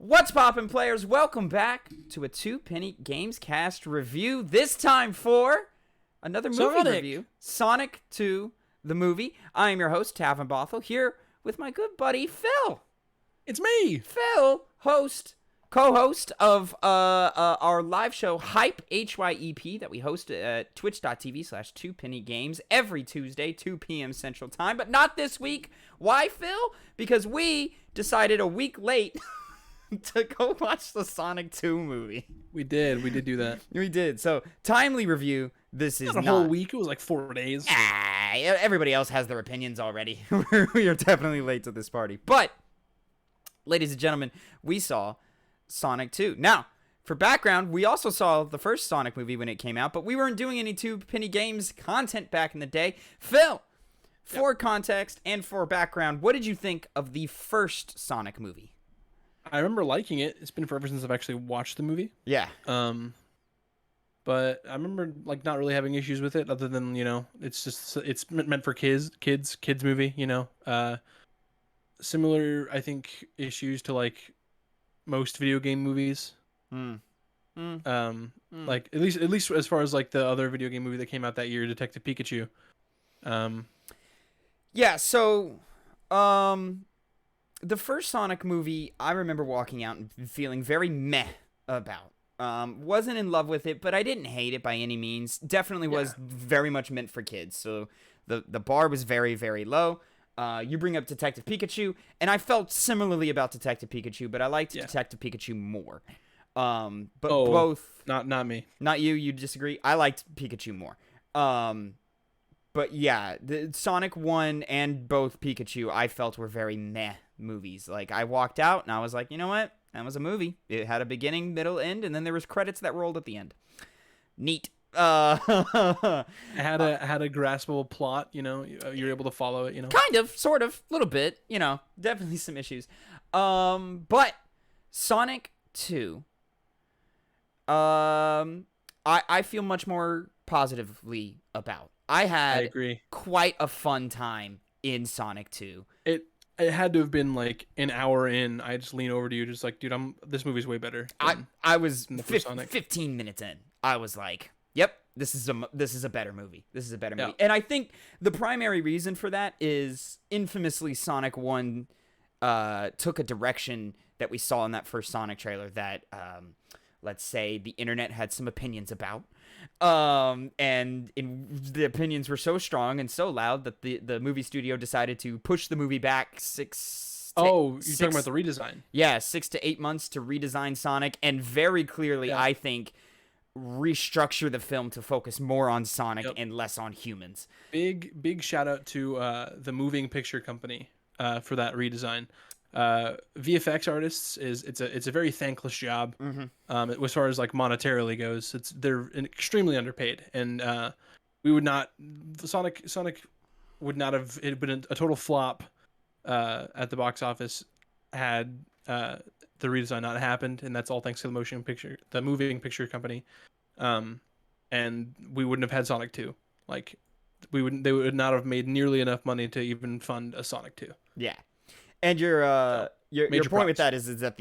What's poppin', players? Welcome back to a Two Penny Games Cast review. This time for another movie review, Sonic 2, the movie. I am your host, Tavin Bothel, here with my good buddy, Phil. It's me. Phil, co-host of our live show, Hype, H-Y-E-P, that we host at twitch.tv/2pennygames every Tuesday, 2 p.m. Central Time, but not this week. Why, Phil? Because we decided a week late to go watch the Sonic 2 movie. We did do that. We did. So, timely review. This is not a whole week. It was like 4 days. Everybody else has their opinions already. We are definitely late to this party. But, ladies and gentlemen, we saw Sonic 2. Now, for background, we also saw the first Sonic movie when it came out, but we weren't doing any Two Penny Games content back in the day. Phil, for context and for background, what did you think of the first Sonic movie? I remember liking it. It's been forever since I've actually watched the movie. Yeah. But I remember like not really having issues with it, other than it's meant for kids movie. Similar, I think, issues to like most video game movies. Like at least as far as like the other video game movie that came out that year, Detective Pikachu. Yeah. So, the first Sonic movie, I remember walking out and feeling very meh about. Wasn't in love with it, but I didn't hate it by any means. Definitely was very much meant for kids. So the bar was very, very low. You bring up Detective Pikachu, and I felt similarly about Detective Pikachu, but I liked Detective Pikachu more. Both... Not me. Not you, you disagree? I liked Pikachu more. But yeah, the Sonic 1 and both Pikachu, I felt were very meh movies. Like, I walked out, and I was like, you know what? That was a movie. It had a beginning, middle, end, and then there was credits that rolled at the end. Neat. It had a graspable plot, you're able to follow it, Kind of, sort of, a little bit, definitely some issues. But Sonic 2, I feel much more positively about. I agree. Quite a fun time in Sonic 2. It had to have been like an hour in. I just lean over to you, just like, dude, this movie's way better. I was 15 minutes in. I was like, yep, this is a better movie. This is a better movie. And I think the primary reason for that is infamously Sonic 1 took a direction that we saw in that first Sonic trailer that, let's say, the internet had some opinions about. And the opinions were so strong and so loud that the movie studio decided to push the movie back you're talking about the redesign? Yeah, 6 to 8 months to redesign Sonic, and very clearly, I think, restructure the film to focus more on Sonic and less on humans. Big shout out to the moving picture company for that redesign. VFX artists it's a very thankless job. As far as like monetarily goes, they're extremely underpaid, and Sonic would not have, it been a total flop at the box office had the redesign not happened, and that's all thanks to the moving picture company. And we wouldn't have had Sonic 2. Like they would not have made nearly enough money to even fund a Sonic 2. Yeah. And your point props with that is that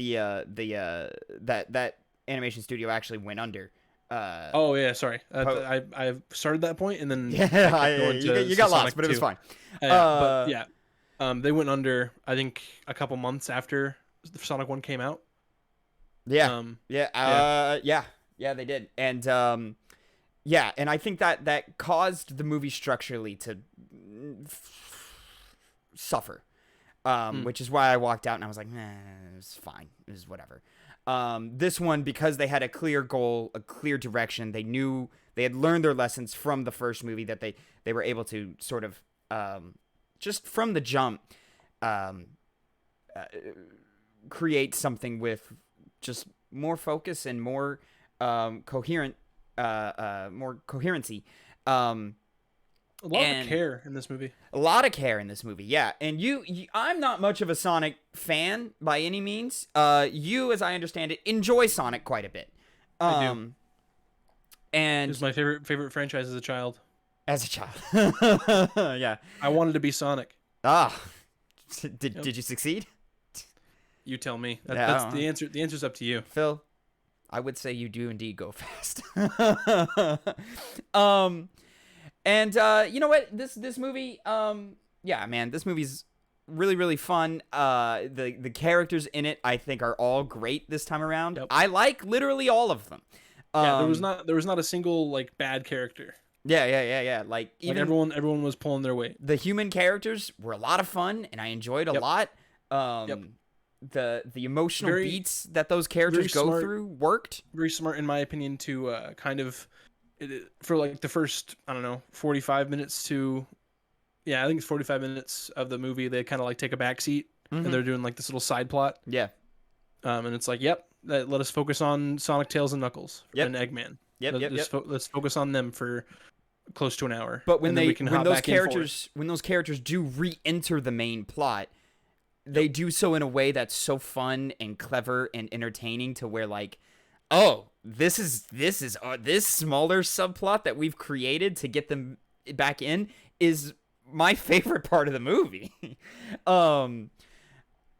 that animation studio actually went under. Sorry. I started that point and then you got lost, but it was fine. They went under, I think, a couple months after Sonic 1 came out. Yeah, they did, and and I think that caused the movie structurally to suffer. Which is why I walked out and I was like, it's fine. It was whatever. This one, because they had a clear goal, a clear direction, they knew they had learned their lessons from the first movie, that they were able to sort of, just from the jump, create something with just more focus and more coherency. A lot of care in this movie. A lot of care in this movie, yeah. And I'm not much of a Sonic fan by any means. You, as I understand it, enjoy Sonic quite a bit. I do. And it's my favorite franchise as a child. Yeah. I wanted to be Sonic. Did you succeed? You tell me. Yeah, That's the answer. The answer's up to you. Phil, I would say you do indeed go fast. And you know what? This movie, yeah, man, this movie's really, really fun. The characters in it, I think, are all great this time around. Yep. I like literally all of them. Yeah, there was not a single like bad character. Yeah. Like even everyone was pulling their weight. The human characters were a lot of fun, and I enjoyed a lot. The emotional beats that those characters go through worked. Very smart, in my opinion, to kind of for like the first, I don't know, 45 minutes to, I think it's 45 minutes of the movie. They kind of like take a back seat, and they're doing like this little side plot. Yeah. And it's like, let us focus on Sonic, Tails, and Knuckles and Eggman. Let's focus on them for close to an hour. But when those characters do re-enter the main plot, they do so in a way that's so fun and clever and entertaining to where like, oh, this smaller subplot that we've created to get them back in is my favorite part of the movie.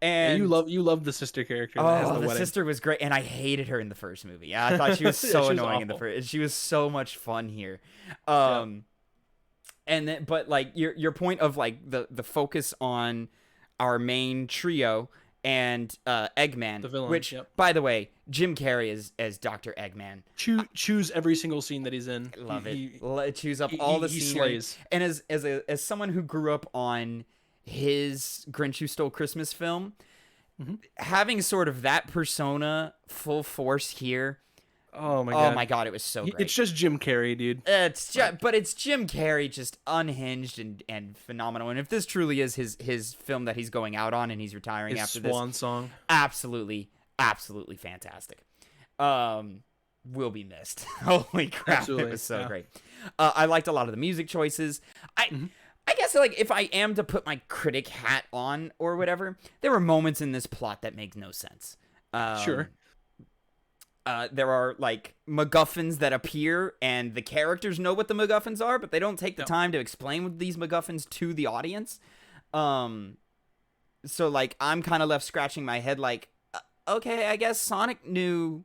And you love the sister character. The sister was great, and I hated her in the first movie. I thought she was so annoying in the first. She was so much fun here. And then, but like your point of like the focus on our main trio and Eggman, the villain, which by the way, Jim Carrey as Dr. Eggman. Choose every single scene that he's in. Love it. Choose up all the scenes. And as someone who grew up on his Grinch Who Stole Christmas film, having sort of that persona full force here. Oh my god, it was so great. It's just Jim Carrey, dude. But it's Jim Carrey, just unhinged and phenomenal. And if this truly is his film that he's going out on and he's retiring after this, swan song, absolutely fantastic. Will be missed. Holy crap, absolutely. It was so great. I liked a lot of the music choices. I guess like if I am to put my critic hat on or whatever, there were moments in this plot that make no sense. Sure. There are like MacGuffins that appear, and the characters know what the MacGuffins are, but they don't take the time to explain these MacGuffins to the audience. So like I'm kind of left scratching my head, like, okay, I guess Sonic knew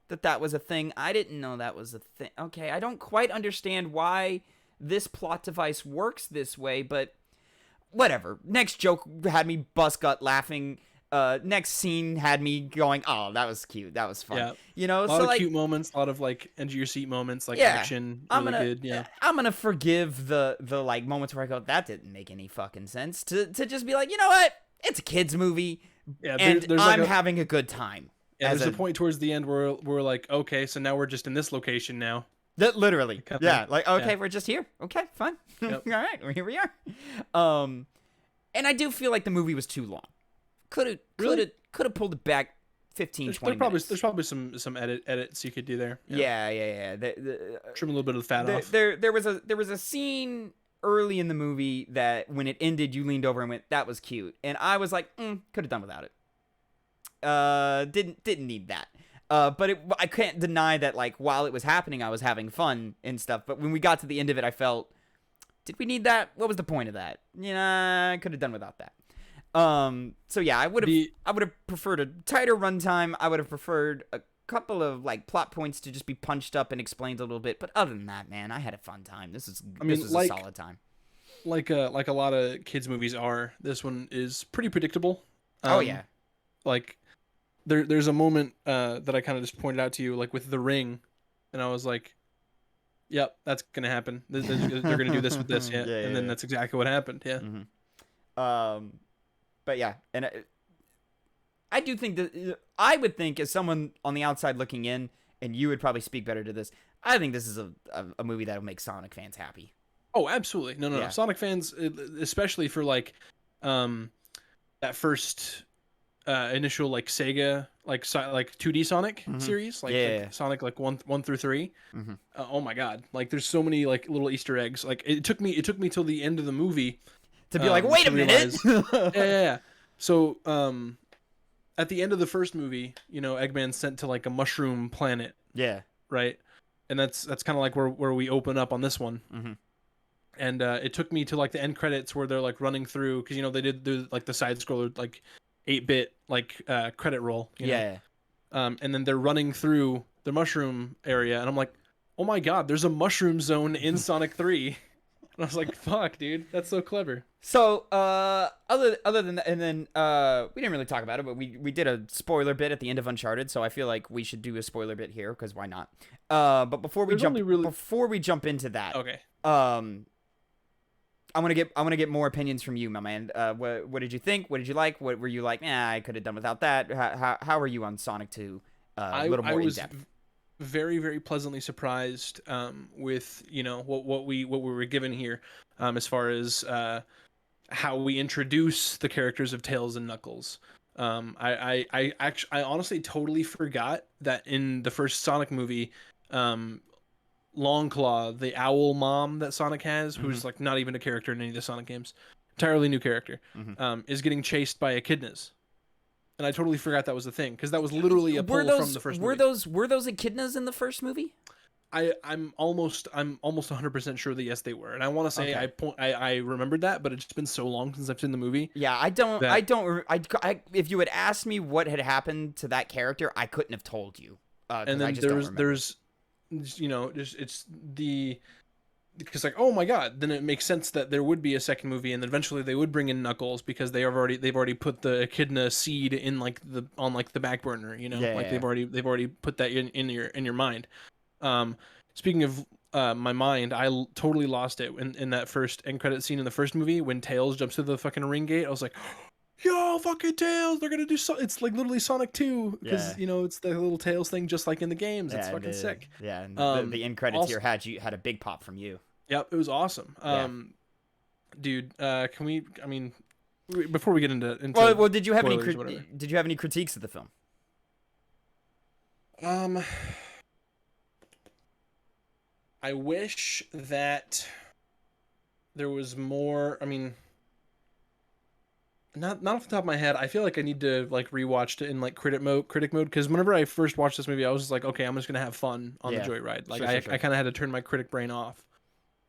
that was a thing. I didn't know that was a thing. Okay, I don't quite understand why this plot device works this way, but whatever. Next joke had me bust gut laughing. Next scene had me going, oh, that was cute. That was fun. Yeah. You know, a lot of cute moments, a lot of like edge of your seat moments, like action. Really good. I'm gonna forgive the like moments where I go, that didn't make any fucking sense. To just be like, you know what? It's a kid's movie, and I'm having a good time. Yeah, there's a point towards the end where we're like, okay, so now we're just in this location now. That literally, like, okay, we're just here. Okay, fine. All right, here we are. And I do feel like the movie was too long. Could have pulled it back 20 minutes. There's probably some edits you could do there. Yeah. Trim a little bit of the fat off. There was a scene early in the movie that when it ended, you leaned over and went, "That was cute," and I was like, could have done without it. Didn't need that. But I can't deny that, like, while it was happening, I was having fun and stuff. But when we got to the end of it, I felt, did we need that? What was the point of that? I could have done without that. So yeah, I would have preferred a tighter runtime. I would have preferred a couple of like plot points to just be punched up and explained a little bit. But other than that, man, I had a fun time. This was a solid time. Like a lot of kids movies are. This one is pretty predictable. Like there's a moment that I kind of just pointed out to you, like with the ring, and I was like, yep, that's gonna happen. They're gonna do this with this, and then that's exactly what happened. But yeah, and I do think that I would think, as someone on the outside looking in, and you would probably speak better to this, I think this is a movie that'll make Sonic fans happy. Oh, absolutely. No. Sonic fans, especially for like that first initial like Sega like 2D Sonic series, like Sonic like 1 through 3. Oh my god, like there's so many like little Easter eggs. Like it took me till the end of the movie to be like, wait a minute. Yeah. So at the end of the first movie, Eggman's sent to like a mushroom planet. Yeah. Right. And that's kind of like where we open up on this one. And it took me to like the end credits where they're like running through, because they did like the side scroller like 8-bit like credit roll. You know? Yeah. And then they're running through the mushroom area, and I'm like, oh my god, there's a mushroom zone in Sonic 3. And I was like, fuck, dude, that's so clever. So, other than that, and then we didn't really talk about it, but we did a spoiler bit at the end of Uncharted, so I feel like we should do a spoiler bit here because why not? But before we jump into that, Okay. I want to get more opinions from you, my man. What did you think? What did you like? What were you like? I could have done without that. How are you on Sonic 2? A little more in depth. Very, very pleasantly surprised with what we were given here, as far as how we introduce the characters of Tails and Knuckles. I honestly totally forgot that in the first Sonic movie, Longclaw, the owl mom that Sonic has, who's like not even a character in any of the Sonic games, entirely new character, is getting chased by echidnas. And I totally forgot that was the thing, because that was literally a pull from the first movie. Were those echidnas in the first movie? I'm almost 100% sure that yes they were, and I want to say I remembered that, but it's just been so long since I've seen the movie. Yeah, I if you had asked me what had happened to that character, I couldn't have told you. And then there's it's the, because like, oh my god, then it makes sense that there would be a second movie, and then eventually they would bring in Knuckles because they've already put the echidna seed in on the back burner, they've already put that in your mind. Speaking of my mind, I totally lost it in that first end credit scene in the first movie when Tails jumps through the fucking ring gate. I was like, yo, fucking Tails, they're gonna do it's like literally Sonic 2, because it's the little Tails thing just like in the games. It's fucking sick. Yeah, and the end credits here had a big pop from you. Yep, it was awesome. Dude, can we? I mean, before we get into well, did you have any critiques of the film? I wish that there was more. I mean, not off the top of my head. I feel like I need to like rewatch it in like critic mode, because whenever I first watched this movie, I was just like, okay, I'm just gonna have fun on the joyride. Like I kind of had to turn my critic brain off.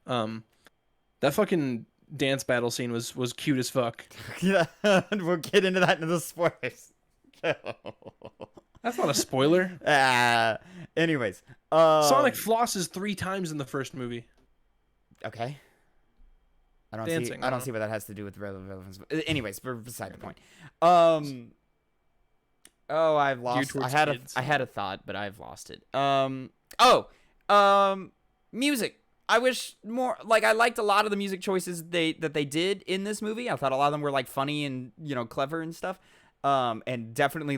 That fucking dance battle scene was cute as fuck. Yeah, we'll get into that in the spoilers. That's not a spoiler. Anyways, Sonic flosses 3 times in the first movie. Okay. I don't see what that has to do with relevance. Anyways, beside the point. I've lost. I had a thought, but I've lost it. Music. I wish more. Like, I liked a lot of the music choices that they did in this movie. I thought a lot of them were like funny and clever and stuff. And definitely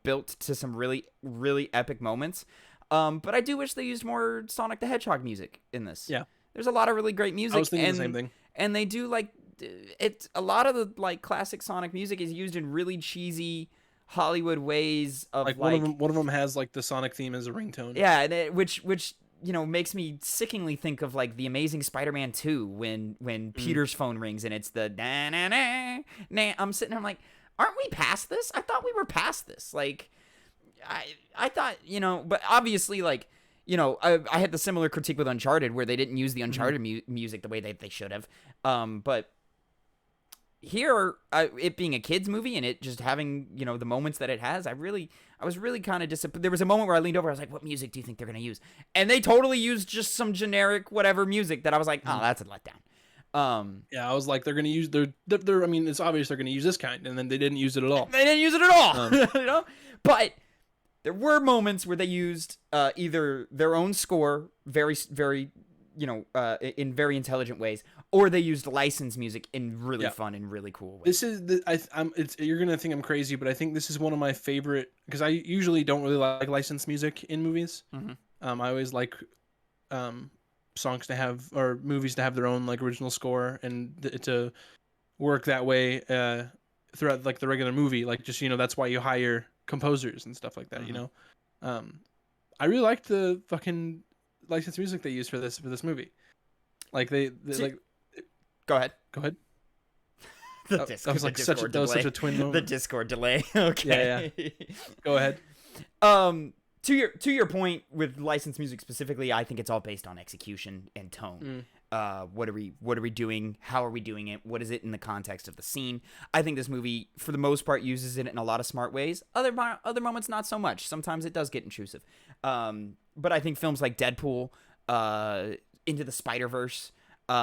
built to some really, really epic moments. But I do wish they used more Sonic the Hedgehog music in this. Yeah, there's a lot of really great music. I was thinking the same thing. And they do like it. A lot of the like classic Sonic music is used in really cheesy Hollywood ways of like one of them has like the Sonic theme as a ringtone. Yeah, and which makes me sickeningly think of like the Amazing Spider-Man 2 when Peter's phone rings and it's the na na na na. I'm sitting there, I'm like, aren't we past this? I thought we were past this. Like, I thought, but obviously, like, I had the similar critique with Uncharted where they didn't use the Uncharted music the way they should have. But here, it being a kid's movie and it just having, the moments that it has, I was really kind of disappointed. There was a moment where I leaned over, I was like, what music do you think they're going to use? And they totally used just some generic whatever music that I was like, oh, that's a letdown. Yeah, I was like, they're gonna use I mean, it's obvious they're gonna use this kind, and then they didn't use it at all. But there were moments where they used either their own score, very, very, in very intelligent ways, or they used licensed music in really fun and really cool ways. This is you're gonna think I'm crazy, but I think this is one of my favorite, because I usually don't really like licensed music in movies. I always like songs to have, or movies to have their own like original score, and to work that way throughout like the regular movie, like just that's why you hire composers and stuff like that. I really liked the fucking licensed music they used for this movie. Like they like go ahead that was like such a twin moment. The Discord delay. Okay. Yeah. Go ahead. To your point with licensed music specifically, I think it's all based on execution and tone. what are we doing? How are we doing it? What is it in the context of the scene? I think this movie, for the most part, uses it in a lot of smart ways. Other moments, not so much. Sometimes it does get intrusive. But I think films like Deadpool, Into the Spider-Verse, you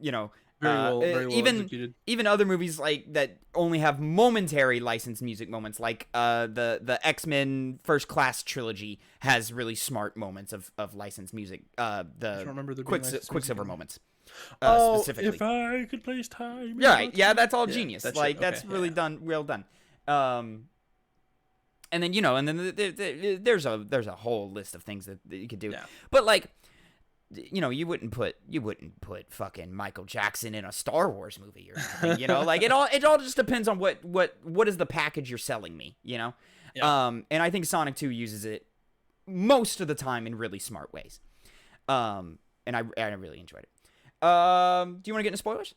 know, very well executed. Even other movies like that only have momentary licensed music moments, like the X-Men First Class trilogy has really smart moments of licensed music. I don't remember the Quicksilver moments. Specifically. If I could place time. Yeah, that's all genius. That's really well done. And then there's a whole list of things that you could do. Yeah. But like, you wouldn't put fucking Michael Jackson in a Star Wars movie or something, like it all just depends on what is the package you're selling me, Yeah. And I think Sonic 2 uses it most of the time in really smart ways. And I really enjoyed it. Do you want to get into spoilers?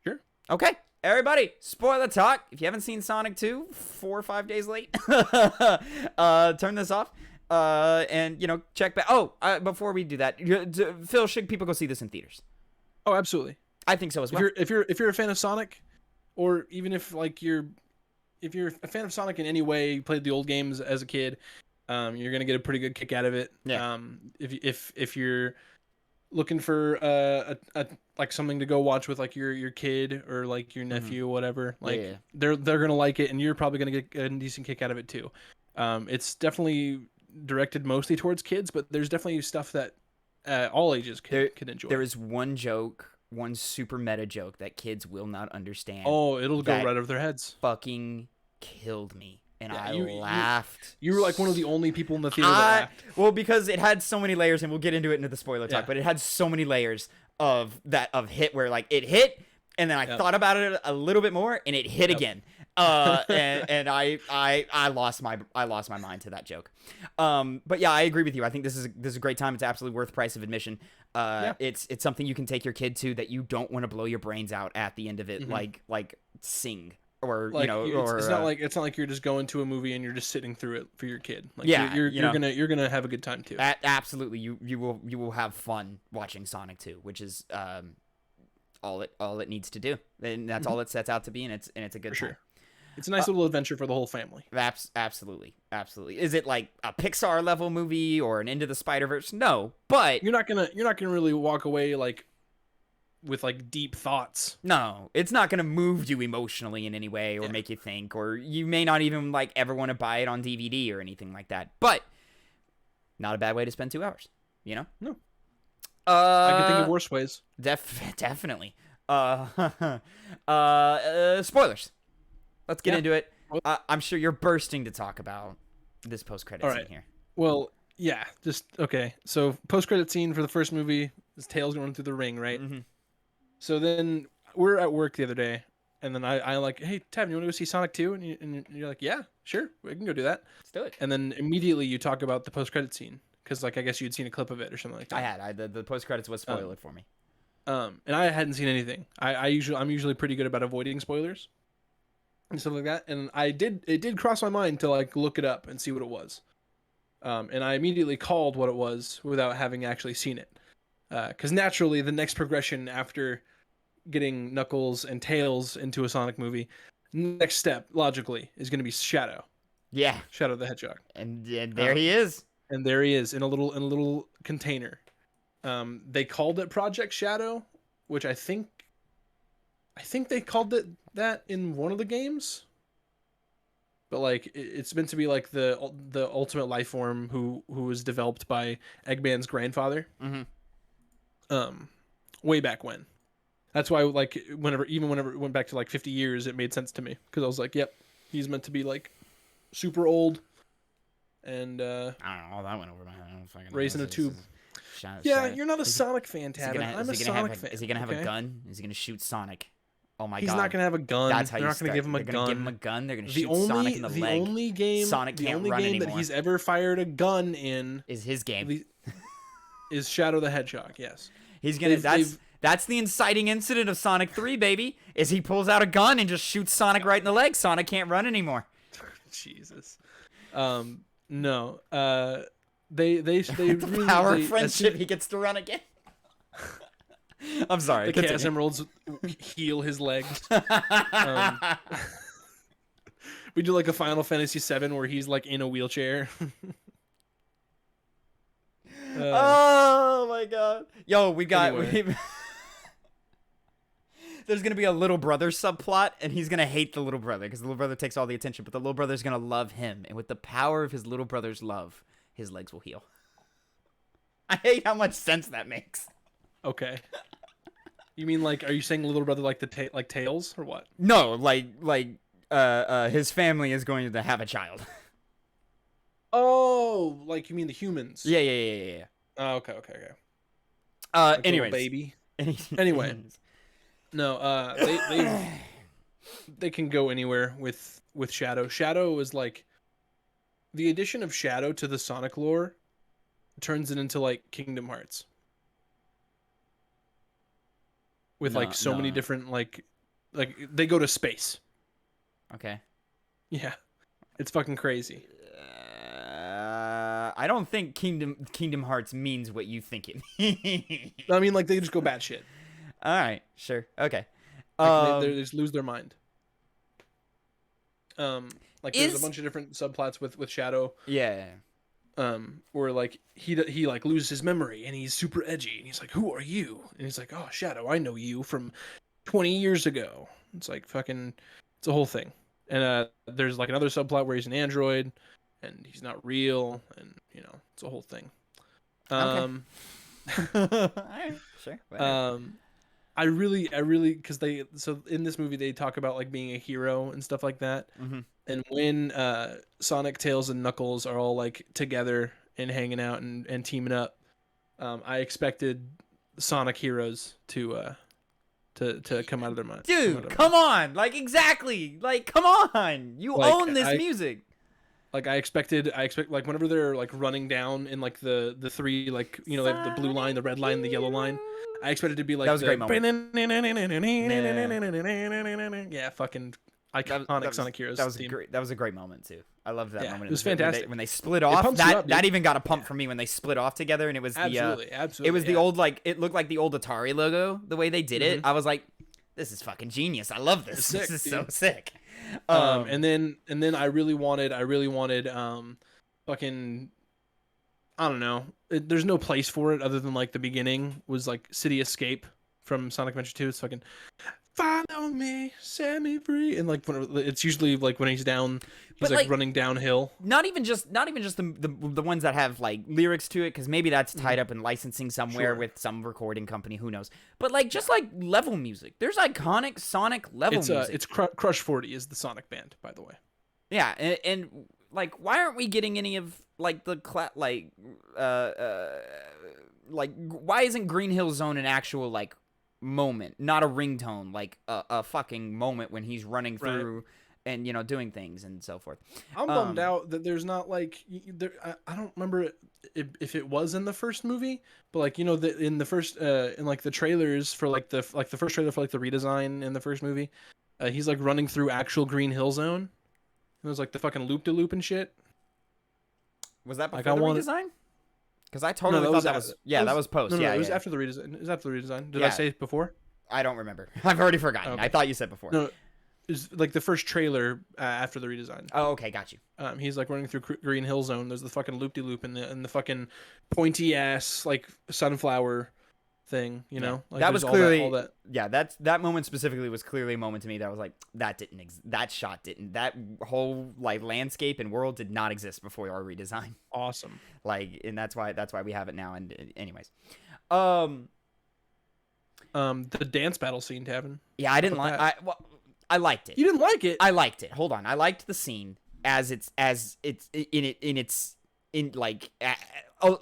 Sure. Okay. Everybody, spoiler talk. If you haven't seen Sonic 2, 4 or 5 days late, turn this off. And check back. Before we do that, Phil, should people go see this in theaters? Oh, absolutely. I think so as well. If you're a fan of Sonic, or even if you're a fan of Sonic in any way, you played the old games as a kid, you're gonna get a pretty good kick out of it. Yeah. If you're looking for like something to go watch with like your kid or like your nephew or whatever, they're gonna like it, and you're probably gonna get a decent kick out of it too. It's definitely directed mostly towards kids, but there's definitely stuff that all ages can enjoy. There is one super meta joke that kids will not understand. Oh, it'll go right over their heads. Fucking killed me. And I laughed. You were like one of the only people in the theater that laughed. Well, because it had so many layers, and we'll get into it into the spoiler talk, but it had so many layers of hit where like it hit, and then I thought about it a little bit more, and it hit again. And I lost my mind to that joke. But yeah, I agree with you. I think this is a great time. It's absolutely worth price of admission. It's something you can take your kid to that you don't want to blow your brains out at the end of it, like Sing. Or it's not like you're just going to a movie and you're just sitting through it for your kid. Like, you're gonna have a good time too. Absolutely, you will have fun watching Sonic 2, which is all it needs to do, and that's all it sets out to be, and it's a good time. Sure. It's a nice little adventure for the whole family. Absolutely. Is it like a Pixar level movie or an Into the Spider-Verse? No, but you're not gonna really walk away like with like deep thoughts. No, it's not gonna move you emotionally in any way or make you think, or you may not even like ever want to buy it on DVD or anything like that. But not a bad way to spend 2 hours. No. I can think of worse ways. Definitely. Spoilers. Let's get into it. I'm sure you're bursting to talk about this post-credit scene here. Well, yeah. Just okay. So post-credit scene for the first movie is Tails going through the ring, right? Mm-hmm. So then we're at work the other day, and then I like, hey, Tavin, you want to go see Sonic 2? And you're like, yeah, sure, we can go do that. Let's do it. And then immediately you talk about the post-credit scene, because like I guess you'd seen a clip of it or something like that. I had. The post-credits was spoiled for me. And I hadn't seen anything. I'm usually pretty good about avoiding spoilers and stuff like that. And it did cross my mind to like look it up and see what it was. And I immediately called what it was without having actually seen it. Because naturally, the next progression after getting Knuckles and Tails into a Sonic movie, next step logically is going to be Shadow. Yeah, Shadow the Hedgehog. And there he is. And there he is in a little container. They called it Project Shadow, which I think they called it that in one of the games. But like it's meant to be like the ultimate life form who was developed by Eggman's grandfather. Mm-hmm. Way back when. That's why like whenever it went back to like 50 years, it made sense to me, because I was like, yep, he's meant to be like super old, and I don't know, that went over my head. Raised in a tube. You're not a Sonic fan, Tavin. I'm a Sonic fan. Is he gonna have a gun? Is he gonna shoot Sonic? Oh my god. He's not gonna have a gun. That's how They're not gonna give him a gun. Give him a gun. They're gonna shoot Sonic in the leg. The only game anymore. that he's ever fired a gun in is his game. Is Shadow the Hedgehog. Yes. He's gonna. That's the inciting incident of Sonic 3, baby. Is he pulls out a gun and just shoots Sonic right in the leg. Sonic can't run anymore. Jesus. No. The really, power of friendship. He gets to run again. I'm sorry. The Chaos Emeralds heal his legs. We do like a Final Fantasy VII where he's like in a wheelchair. Oh my god. Yo, there's gonna be a little brother subplot, and he's gonna hate the little brother because the little brother takes all the attention, but the little brother's gonna love him, and with the power of his little brother's love, his legs will heal. I hate how much sense that makes. Okay. You mean like, are you saying little brother like like Tails or what? No, like his family is going to have a child. Oh, like you mean the humans? Yeah. Oh, okay. Like anyways, baby. Anyway, no. They can go anywhere with Shadow. Shadow is like the addition of Shadow to the Sonic lore turns it into like Kingdom Hearts. With like so many different like they go to space. Okay. Yeah, it's fucking crazy. I don't think Kingdom Hearts means what you think it means. I mean, like they just go batshit. All right, sure, okay. They just lose their mind. Like there's a bunch of different subplots with Shadow. Yeah. Where like he like loses his memory and he's super edgy and he's like, "Who are you?" And he's like, "Oh, Shadow, I know you from 20 years ago." It's like fucking, it's a whole thing. And there's like another subplot where he's an android and he's not real, and you know, it's a whole thing. Okay. Alright, sure. Whatever. I really, because so in this movie they talk about like being a hero and stuff like that. Mm-hmm. And when Sonic, Tails, and Knuckles are all like together and hanging out and teaming up, I expected Sonic heroes to come out of their mind. Dude, come on! Like exactly! Like come on! You own this music. Like I expect like whenever they're like running down in like the three, like, you know, like the blue line, the red line, the yellow line. I expected it to be like that was a great moment. Yeah, fucking iconic Sonic Heroes. That was a great moment too. I loved that moment. It was fantastic when they split off. That even got a pump for me when they split off together, and it was absolutely. It was the old, like, it looked like the old Atari logo the way they did it. I was like, this is fucking genius. I love this. This is so sick. And then I really wanted fucking, I don't know. There's no place for it other than like the beginning was like City Escape from Sonic Adventure 2. It's fucking follow me, set me free, and like it's usually like when he's down, he's like running downhill. Not even just the ones that have like lyrics to it, because maybe that's tied up in licensing somewhere with some recording company, who knows. But like just like level music, there's iconic Sonic level music. It's Crush 40 is the Sonic band, by the way. Yeah, and like why aren't we getting any of like the like why isn't Green Hill Zone an actual like moment, not a ringtone, like a fucking moment when he's running through and, you know, doing things and so forth. I'm bummed out that there's not like I don't remember if it was in the first movie, but like, you know, in the first in like the trailers for like the first trailer for like the redesign in the first movie, he's like running through actual Green Hill Zone. It was like the fucking loop-de-loop and shit. Was that before the redesign? Because I totally thought that was that was post. It was after the redesign. It was after the redesign. Did I say it before? I don't remember. I've already forgotten. Okay. I thought you said before. No, it was like the first trailer after the redesign. Oh, okay, got you. He's like running through Green Hill Zone. There's the fucking loop-de-loop and the fucking pointy ass like sunflower thing, you know. Like, that was clearly all that. Yeah, that moment specifically was clearly a moment to me that I was like, that whole like landscape and world did not exist before our redesign. Awesome. Like, and that's why we have it now. And anyways, the dance battle scene, Tavin. Yeah, I didn't like. I liked it. You didn't like it? I liked it. Hold on, I liked the scene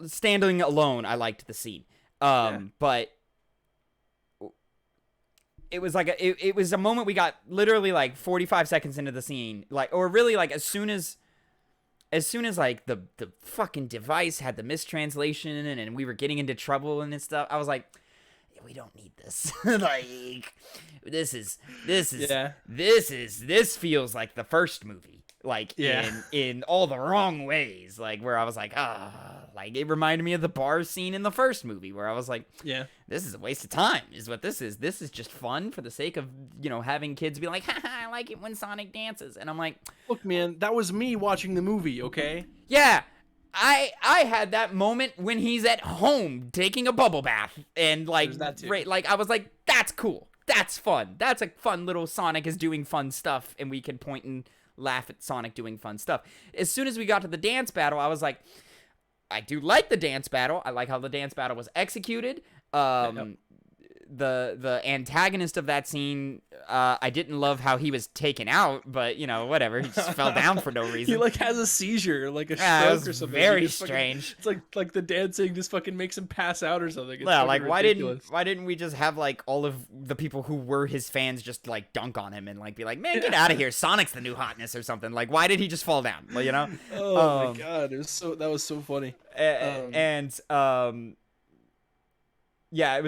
standing alone. I liked the scene. But it was like it was a moment we got literally like 45 seconds into the scene, like, or really like as soon as like the fucking device had the mistranslation and we were getting into trouble and stuff, I was like, we don't need this. Like, this feels like the first movie. like Yeah. in all the wrong ways, like where I was like, like it reminded me of the bar scene in the first movie where I was like, Yeah. this is a waste of time is what this is. This is just fun for the sake of, having kids be like, haha, I like it when Sonic dances. And I'm like, Look, man, that was me watching the movie, okay? yeah, I had that moment when he's at home taking a bubble bath and like, There's that too. like I was like, that's cool. That's fun. That's a fun little Sonic is doing fun stuff, and we can point and laugh at Sonic doing fun stuff. As soon as we got to the dance battle, I was like, I do like the dance battle. I like how the dance battle was executed. The antagonist of that scene, I didn't love how he was taken out, but whatever. He just fell down for no reason. He like has a seizure, like a stroke or something. Very strange. It's like the dancing just fucking makes him pass out or something. It's like ridiculous. why didn't we just have like all of the people who were his fans just like dunk on him and like be like, man, get out of here, Sonic's the new hotness or something. Like, why did he just fall down? Well, Oh my god, that was so funny. Yeah,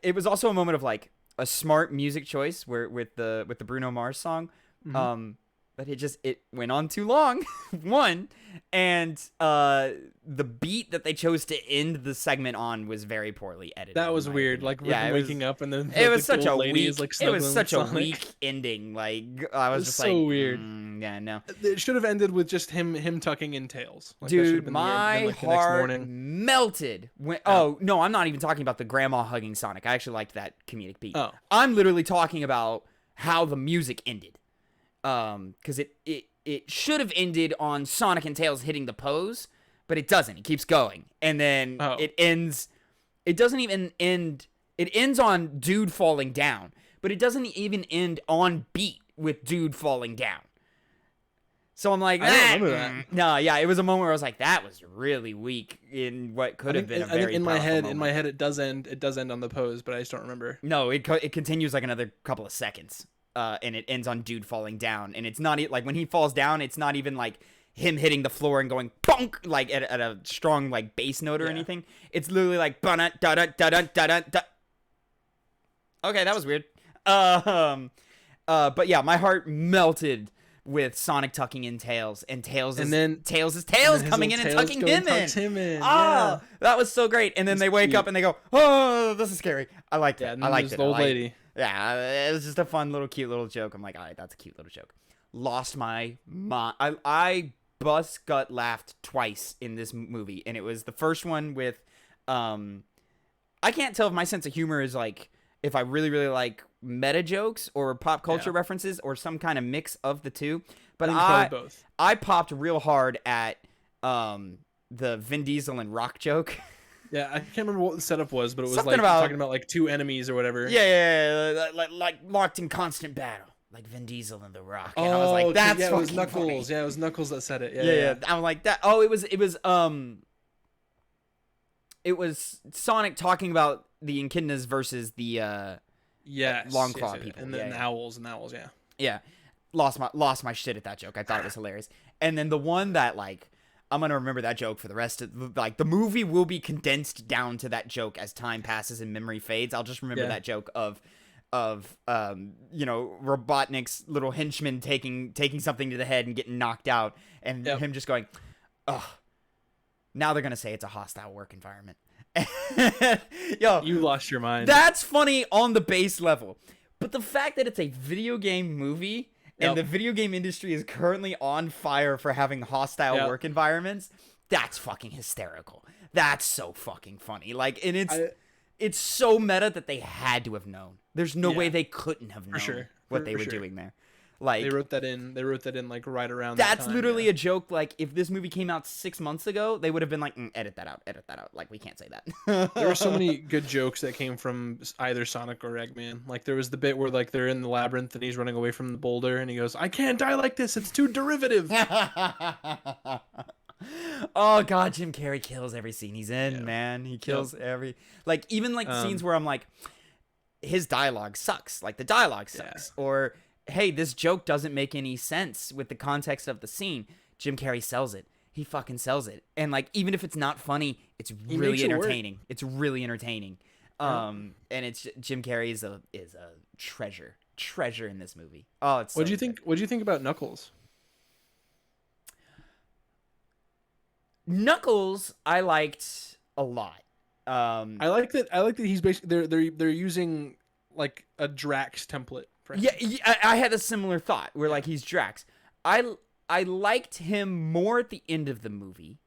it was also a moment of like a smart music choice where with the Bruno Mars song, but it went on too long, one, and the beat that they chose to end the segment on was very poorly edited. That was weird. Like waking up and then it was such a weak. It was such a weak ending. Like I was just so like, weird. Yeah, no. It should have ended with just him tucking in Tails. Like, dude, my heart melted when. Oh no, I'm not even talking about the grandma hugging Sonic. I actually liked that comedic beat. Oh. I'm literally talking about how the music ended. Because it should have ended on Sonic and Tails hitting the pose, but it doesn't. It keeps going, and then it ends. It doesn't even end. It ends on dude falling down, but it doesn't even end on beat with dude falling down. So I'm like, I don't remember that. No, yeah, it was a moment where I was like, that was really weak in what could have been a very in my head. moment. In my head, it does end on the pose, but I just don't remember. No, it continues like another couple of seconds. And it ends on dude falling down, and it's not like when he falls down, it's not even like him hitting the floor and going bonk like at a strong like bass note or anything. It's literally like da da da da da da da. Okay, that was weird. But yeah, my heart melted with Sonic tucking in Tails, and Tails coming in and tucking him in. Yeah. That was so great. And then they wake up and they go, "Oh, this is scary." I liked it. I liked it. The old lady. Yeah, it was just a fun little cute little joke. I'm like, all right, that's a cute little joke. Lost my mind. I bust gut laughed twice in this movie, and it was the first one with, I can't tell if my sense of humor is like if I really really like meta jokes or pop culture references or some kind of mix of the two. But I popped real hard at the Vin Diesel and Rock joke. Yeah, I can't remember what the setup was, but it was something like about, talking about like two enemies or whatever. Yeah, like locked in constant battle, like Vin Diesel and The Rock. And I was like, that's it was Knuckles. Funny. Yeah, it was Knuckles that said it. Yeah. I'm like that. Oh, it was Sonic talking about the echidnas versus the long claw people, and then the owls. Yeah. Lost my shit at that joke. I thought it was hilarious. And then the one that like, I'm going to remember that joke for the rest of like the movie will be condensed down to that joke as time passes and memory fades. I'll just remember that joke of Robotnik's little henchman taking something to the head and getting knocked out, and him just going, "Oh, now they're going to say it's a hostile work environment." Yo, you lost your mind. That's funny on the base level. But the fact that it's a video game movie and the video game industry is currently on fire for having hostile work environments, that's fucking hysterical. That's so fucking funny. Like, and it's so meta that they had to have known. There's no way they couldn't have known what they were doing there. Like, they wrote that in like right around that's that time, literally a joke. Like, if this movie came out 6 months ago, they would have been like, edit that out. Like, we can't say that. There were so many good jokes that came from either Sonic or Eggman. Like, there was the bit where like they're in the labyrinth and he's running away from the boulder and he goes, "I can't die like this, it's too derivative." Oh god, Jim Carrey kills every scene he's in, man. He kills every, like, even like scenes where I'm like, his dialogue sucks. Like, the dialogue sucks. Or, hey, this joke doesn't make any sense with the context of the scene. Jim Carrey sells it. He fucking sells it. And like, even if it's not funny, it's really entertaining. It's really entertaining. And it's Jim Carrey is a treasure in this movie. Oh, it's What'd you think about Knuckles? Knuckles, I liked a lot. I like that. He's basically they're using like a Drax template for him. Yeah, I had a similar thought where like he's Drax. I liked him more at the end of the movie,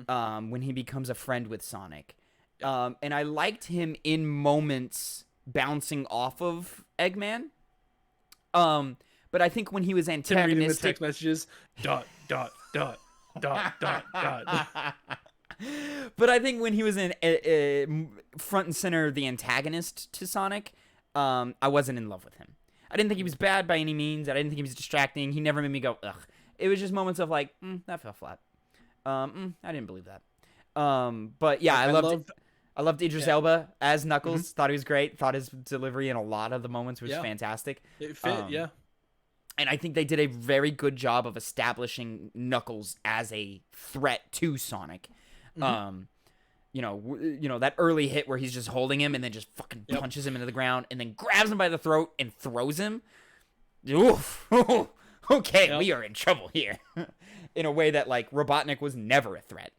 when he becomes a friend with Sonic, and I liked him in moments bouncing off of Eggman. But I think when he was antagonistic, reading the text messages, ... But I think when he was in front and center, the antagonist to Sonic, I wasn't in love with him. I didn't think he was bad by any means. I didn't think he was distracting. He never made me go, ugh. It was just moments of like, that fell flat. I didn't believe that. But yeah, I loved Idris Elba as Knuckles. Thought he was great. Thought his delivery in a lot of the moments was fantastic. It fit, yeah. And I think they did a very good job of establishing Knuckles as a threat to Sonic. You know that early hit where he's just holding him and then just fucking punches him into the ground and then grabs him by the throat and throws him. Oof. Okay, we are in trouble here. In a way that like Robotnik was never a threat.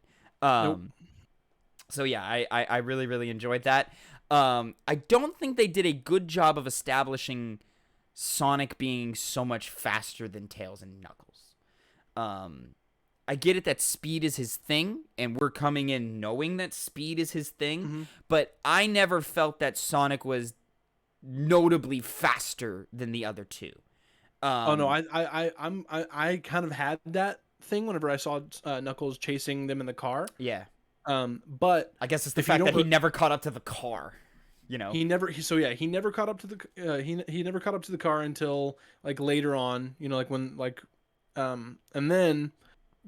So yeah, I really, really enjoyed that. I don't think they did a good job of establishing Sonic being so much faster than Tails and Knuckles. I get it that speed is his thing, and we're coming in knowing that speed is his thing, but I never felt that Sonic was notably faster than the other two. I kind of had that thing whenever I saw Knuckles chasing them in the car. Yeah. But I guess it's the fact that he never caught up to the car. You know, he never caught up to the he never caught up to the car until like later on, you know, like when like and then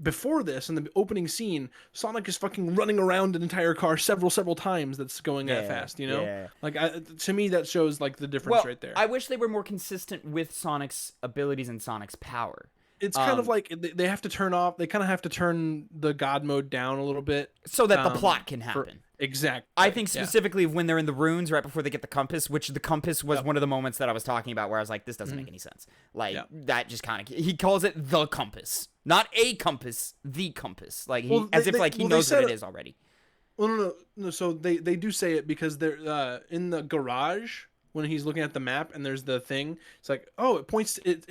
before this in the opening scene, Sonic is fucking running around an entire car several times that's going that fast, you know? Yeah. Like to me that shows like the difference right there. I wish they were more consistent with Sonic's abilities and Sonic's power. It's kind of like they have to turn off. They kind of have to turn the God mode down a little bit so that the plot can happen. Exactly. I think specifically when they're in the ruins right before they get the compass, which the compass was one of the moments that I was talking about where I was like, this doesn't make any sense. Like that just kind of he calls it the compass, not a compass, the compass. Like he knows what it is already. Well, no. So they do say it because they're in the garage. When he's looking at the map and there's the thing, it's like, oh, it points. It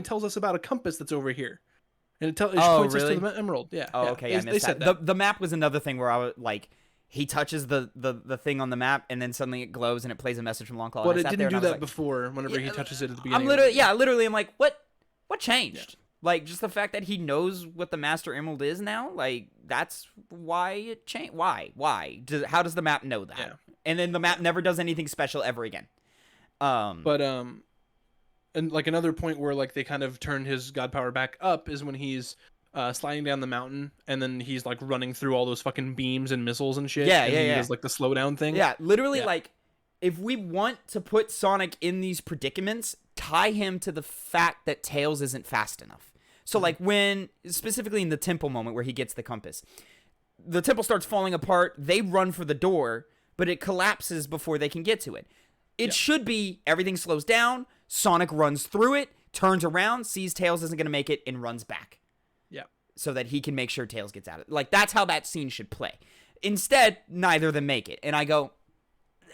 tells us about a compass that's over here, and it points us to the emerald. Yeah. Oh, okay. I missed that. The map was another thing where I was like, he touches the thing on the map and then suddenly it glows and it plays a message from Long Claw. But it didn't do that before. Whenever he touches it at the beginning. Literally, I'm like, what changed? Yeah. Like just the fact that he knows what the Master Emerald is now. Like that's why it changed. Why? How does the map know that? Yeah. And then the map never does anything special ever again. And like another point where like they kind of turn his god power back up is when he's sliding down the mountain and then he's like running through all those fucking beams and missiles and shit. Yeah. He does like the slowdown thing. Yeah, literally like if we want to put Sonic in these predicaments, tie him to the fact that Tails isn't fast enough. So like when specifically in the temple moment where he gets the compass, the temple starts falling apart. They run for the door, but it collapses before they can get to it. It should be everything slows down, Sonic runs through it, turns around, sees Tails isn't going to make it, and runs back. Yeah. So that he can make sure Tails gets out of it. Like, that's how that scene should play. Instead, neither of them make it. And I go,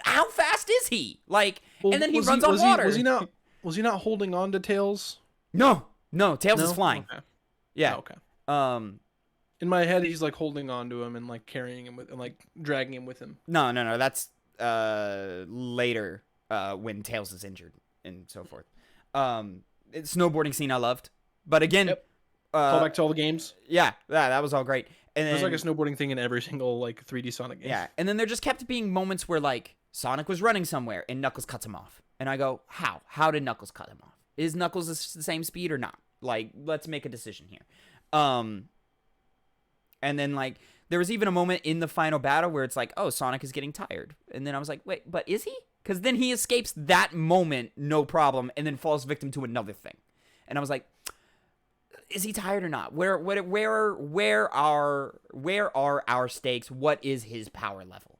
how fast is he? Like, and then he runs on water. Was he not holding on to Tails? No, Tails is flying. Okay. Yeah. Oh, okay. In my head, he's like holding on to him and like carrying him and like dragging him with him. No. That's later. When Tails is injured and so forth. Snowboarding scene I loved. But again... call back to all the games. Yeah, that was all great. And there's like a snowboarding thing in every single like 3D Sonic game. Yeah, and then there just kept being moments where like Sonic was running somewhere and Knuckles cuts him off. And I go, how? How did Knuckles cut him off? Is Knuckles the same speed or not? Like, let's make a decision here. And then like... There was even a moment in the final battle where it's like, oh, Sonic is getting tired. And then I was like, wait, but is he? Because then he escapes that moment, no problem, and then falls victim to another thing. And I was like, is he tired or not? Where are our stakes? What is his power level?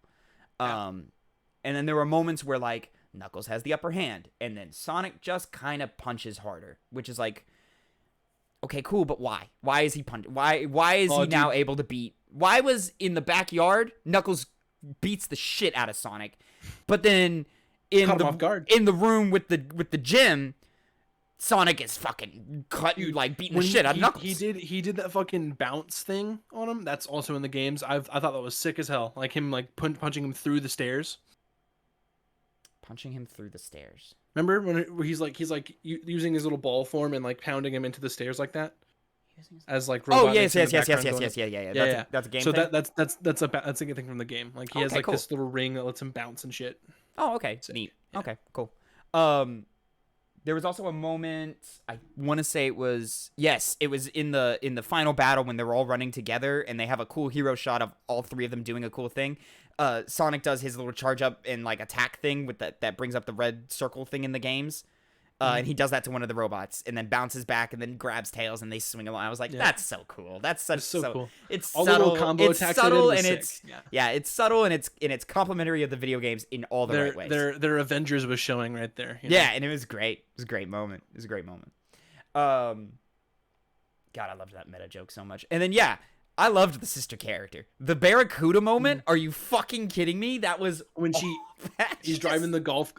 And then there were moments where like Knuckles has the upper hand, and then Sonic just kind of punches harder, which is like, okay, cool, but why? Why is he punch? Why is he now able to beat? Why was in the backyard Knuckles beats the shit out of Sonic, but then in the room with the gym, Sonic is fucking beating the shit out of Knuckles. He did that fucking bounce thing on him. That's also in the games. I thought that was sick as hell. Like him punching him through the stairs. Punching him through the stairs. Remember when he's using his little ball form and like pounding him into the stairs like that? As like Robotnik yes. Yeah. That's a game. So thing? that's a good thing from the game. Like he has like this little ring that lets him bounce and shit. Oh, okay, neat. Yeah. Okay, cool. There was also a moment, I want to say it was in the final battle when they were all running together and they have a cool hero shot of all three of them doing a cool thing. Sonic does his little charge up and like attack thing with that brings up the red circle thing in the games. And he does that to one of the robots and then bounces back and then grabs Tails and they swing along. I was like, that's so cool. That's so cool. It's all subtle. Little combo it's subtle and it's it's subtle and it's complimentary of the video games in all the right ways. Their Avengers was showing right there. You know? Yeah, and it was great. It was a great moment. God, I loved that meta joke so much. And then I loved the sister character. The Barracuda moment. Are you fucking kidding me? That was when he's driving the golf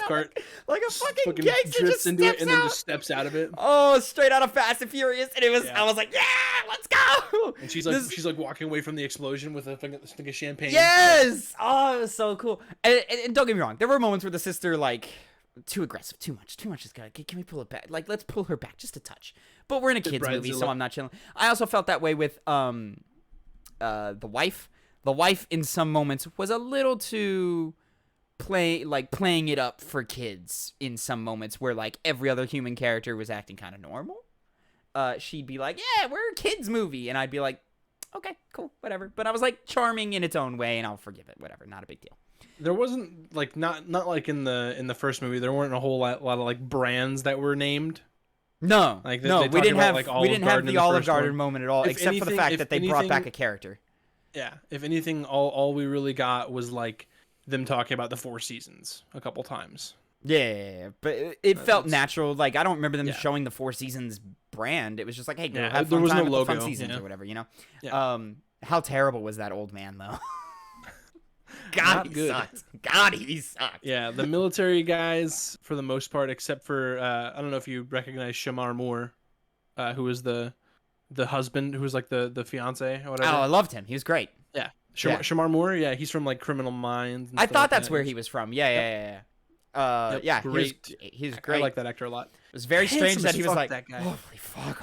cart like a fucking gangster, drifts into it and then just steps out of it. Oh, straight out of Fast and Furious. And it was I was like, yeah, let's go. And she's like walking away from the explosion with a thing of champagne. Yes. Oh, it was so cool. And don't get me wrong, there were moments where the sister like too aggressive, too much is good. Can we pull it back? Like, let's pull her back just a touch. But we're in a kids movie, so I'm not chilling. I also felt that way with the wife. The wife in some moments was a little too playing it up for kids in some moments where like every other human character was acting kind of normal. She'd be like, "Yeah, we're a kids movie," and I'd be like, "Okay, cool, whatever." But I was like charming in its own way, and I'll forgive it. Whatever, not a big deal. There wasn't like not like in the first movie. There weren't a whole lot of like brands that were named. No, we didn't have the Olive Garden moment at all, except for the fact that they brought back a character. Yeah, if anything, all we really got was like them talking about the Four Seasons a couple times. Yeah, but it felt natural. Like I don't remember them showing the Four Seasons brand. It was just like, hey, go have fun time with the Fun Seasons or whatever, you know. Yeah. How terrible was that old man though? God, he sucked. God, he sucked. Yeah, the military guys, for the most part, except for, I don't know if you recognize Shamar Moore, who was the husband, who was like the fiance or whatever. Oh, I loved him. He was great. Yeah. Shamar Moore, he's from like Criminal Minds. I thought that's where he was from. Yeah. Great. He's great. I like that actor a lot. It was very strange that he was like, that guy. Holy fuck.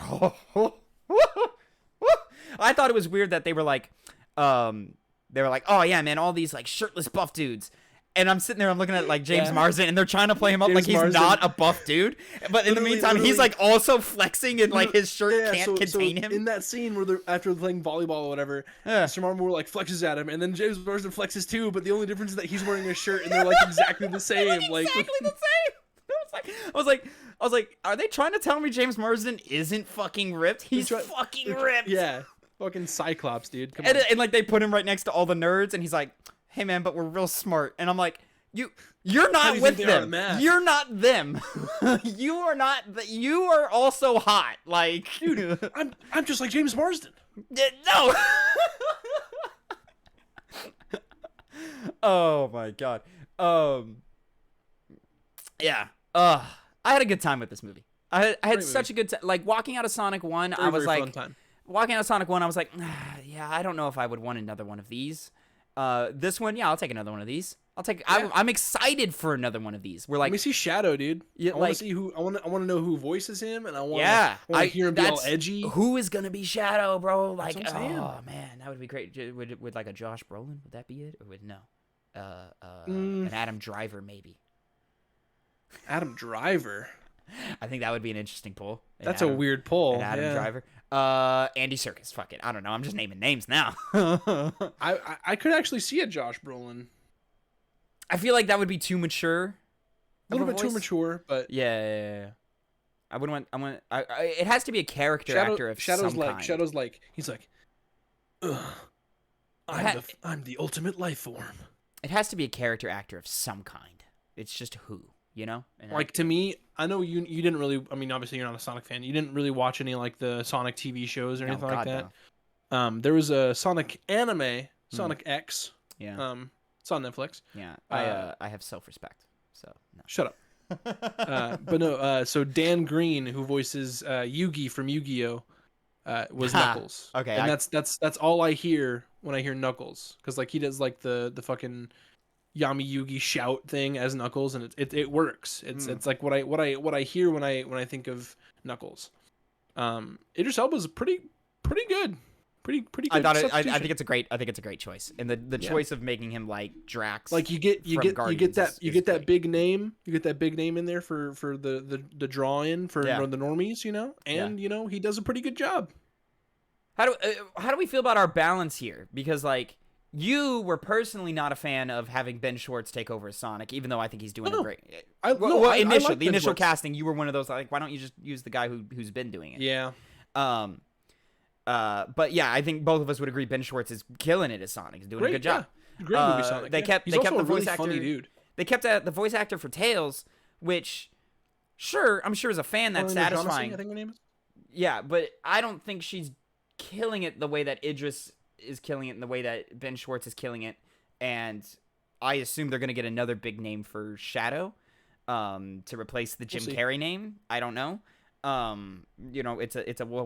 I thought it was weird that they were like, oh yeah, man, all these like shirtless buff dudes. And I'm sitting there, I'm looking at like James Marsden, and they're trying to play him up like he's not a buff dude. But in the meantime, he's like also flexing, and like his shirt can't contain him. In that scene where they're after playing volleyball or whatever, Shamar Moore like flexes at him, and then James Marsden flexes too. But the only difference is that he's wearing a shirt, and they're like exactly the same. Exactly the same. I was like, are they trying to tell me James Marsden isn't fucking ripped? He's fucking ripped. Yeah, fucking Cyclops, dude. Come on. And like they put him right next to all the nerds, and he's like, hey man, but we're real smart. And I'm like, you're not with them. You're not them. You are not. You are also hot. Like, dude, I'm just like James Marsden. No. Oh my god. Yeah. I had a good time with this movie. I had such a good time. Like walking out of Sonic 1, I was like, walking out of Sonic 1, I was like, yeah, I don't know if I would want another one of these. This one, yeah, I'll take another one of these. I'm excited for another one of these. We're like, let me see Shadow, dude. I want to see who. I want to know who voices him, and I want to hear him be all edgy. Who is gonna be Shadow, bro? Like, oh man, that would be great. Would like a Josh Brolin? Would that be it? Or would no? An Adam Driver maybe. Adam Driver. I think that would be an interesting pull. That's a weird pull. Adam Driver. Andy Serkis. Fuck it. I don't know. I'm just naming names now. I could actually see a Josh Brolin. I feel like that would be too mature. A little bit too mature, but yeah. I wouldn't want. It has to be a character actor of some kind. Shadow's like he's like, I'm the ultimate life form. It has to be a character actor of some kind. It's just who, you know. And like to me, I know you didn't really. I mean, obviously you're not a Sonic fan. You didn't really watch any like the Sonic TV shows or anything like that. There was a Sonic anime, Sonic X. Yeah. It's on Netflix. Yeah. I have self-respect. So no. Shut up. But no. So Dan Green, who voices Yugi from Yu-Gi-Oh, was Knuckles. Okay. And that's all I hear when I hear Knuckles, because like he does like the fucking Yami Yugi shout thing as Knuckles, and it works. It's like what I hear when I think of Knuckles. Idris Elba's pretty good. Pretty good. I think it's a great choice, and the choice of making him like Drax. Like you get that big name, in there for the draw in for the normies, and he does a pretty good job. How do we feel about our balance here? Because like you were personally not a fan of having Ben Schwartz take over as Sonic, even though I think he's doing a great. The initial casting, you were one of those like, why don't you just use the guy who's been doing it? Yeah. But yeah, I think both of us would agree Ben Schwartz is killing it as Sonic. He's doing a good job. Yeah. Great movie Sonic. They kept the voice really actor. Funny dude. They kept the voice actor for Tails, which, I'm sure as a fan that's satisfying. I think her name is. Yeah, but I don't think she's killing it the way that Idris is killing it, and the way that Ben Schwartz is killing it. And I assume they're gonna get another big name for Shadow, to replace the Jim Carrey name. I don't know. We'll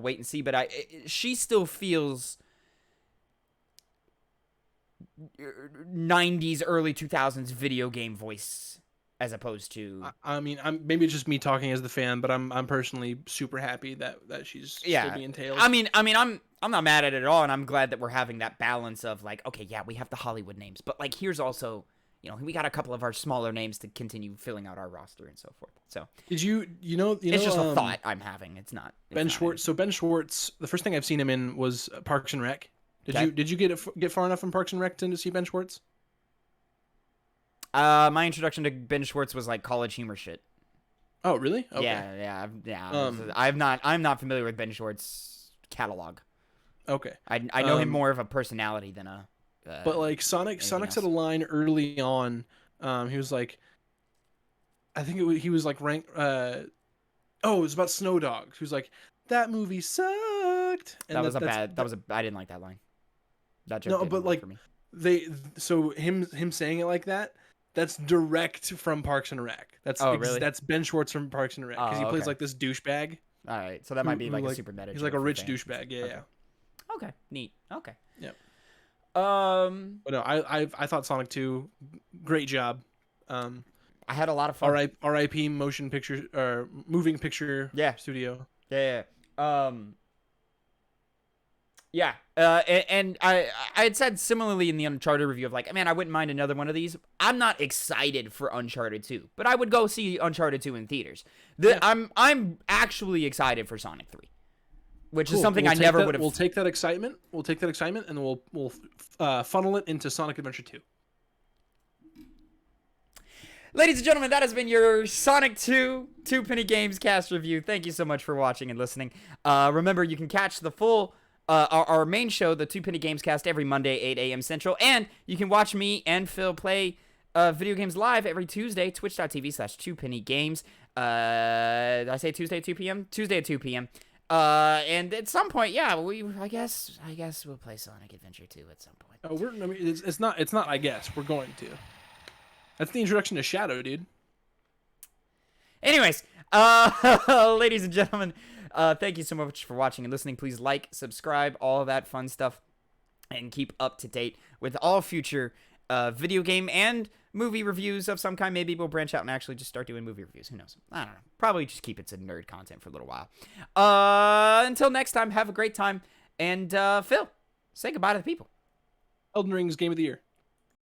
wait and see. But she still feels 90s, early 2000s video game voice, as opposed to. I mean, maybe it's just me talking as the fan, but I'm personally super happy that she's still being Tails. I mean, I'm not mad at it at all, and I'm glad that we're having that balance of like, okay, yeah, we have the Hollywood names, but like here's also, we got a couple of our smaller names to continue filling out our roster and so forth. So did you know it's just a thought I'm having. It's not Ben Schwartz. So Ben Schwartz, the first thing I've seen him in was Parks and Rec. Did you get far enough from Parks and Rec to see Ben Schwartz? My introduction to Ben Schwartz was like College Humor shit. Oh, really? Okay. Yeah. I'm not familiar with Ben Schwartz's catalog. Okay. I know him more of a personality than a. But like Sonic said a line early on. He was like, I think he was like ranked. It was about Snow Dogs. He was like, that movie sucked. And I didn't like that line. That joke. No, but like for me. Him saying it like that. That's direct from Parks and Rec. Really? That's Ben Schwartz from Parks and Rec, because he plays like this douchebag. All right, so that might be like a super meta. He's like a rich douchebag. Yeah. Okay, neat. Okay. Yep. But no, I thought Sonic 2, great job. I had a lot of fun. R.I.P. motion picture or moving picture studio. Yeah. Yeah. And I had said similarly in the Uncharted review of like, man, I wouldn't mind another one of these. I'm not excited for Uncharted 2, but I would go see Uncharted 2 in theaters. I'm actually excited for Sonic 3. Which is something I never would have. We'll take that excitement. And we'll funnel it into Sonic Adventure 2. Ladies and gentlemen, that has been your Sonic 2 Two Penny Games cast review. Thank you so much for watching and listening. Remember, you can catch the full our main show, the Two Penny Games cast, every Monday, 8 a.m. Central, and you can watch me and Phil play video games live every Tuesday, twitch.tv/2pennygames. Did I say Tuesday at 2 p.m.? Tuesday at 2 p.m. And at some point, I guess we'll play Sonic Adventure 2 at some point. Oh, it's not. I guess we're going to. That's the introduction to Shadow, dude. Anyways, ladies and gentlemen, thank you so much for watching and listening. Please like, subscribe, all of that fun stuff, and keep up to date with all future video game and movie reviews of some kind. Maybe we'll branch out and actually just start doing movie reviews. Who knows? I don't know. Probably just keep it to nerd content for a little while. Until next time, have a great time. And Phil, say goodbye to the people. Elden Ring's Game of the Year.